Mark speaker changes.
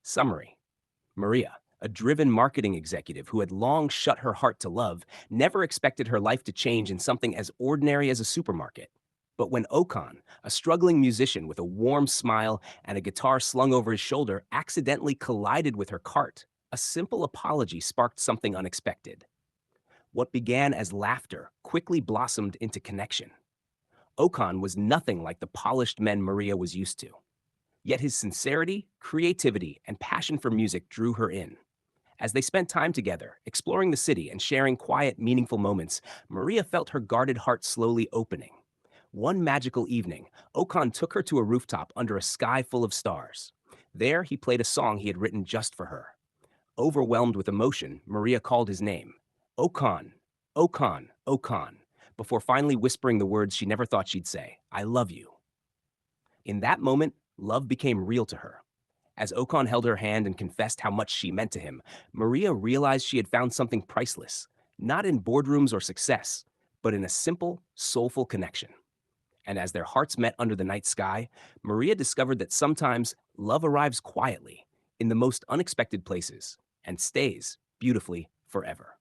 Speaker 1: Summary: Maria, a driven marketing executive who had long shut her heart to love, never expected her life to change in something as ordinary as a supermarket. But when Okon, a struggling musician with a warm smile and a guitar slung over his shoulder, accidentally collided with her cart, a simple apology sparked something unexpected. What began as laughter quickly blossomed into connection. Okon was nothing like the polished men Maria was used to. Yet his sincerity, creativity, and passion for music drew her in. As they spent time together, exploring the city and sharing quiet, meaningful moments, Maria felt her guarded heart slowly opening. One magical evening, Okon took her to a rooftop under a sky full of stars. There, he played a song he had written just for her. Overwhelmed with emotion, Maria called his name, Okon, Okon, Okon, before finally whispering the words she never thought she'd say, I love you. In that moment, love became real to her. As Okon held her hand and confessed how much she meant to him, Maria realized she had found something priceless, not in boardrooms or success, but in a simple, soulful connection. And as their hearts met under the night sky, Maria discovered that sometimes love arrives quietly, in the most unexpected places, and stays beautifully forever.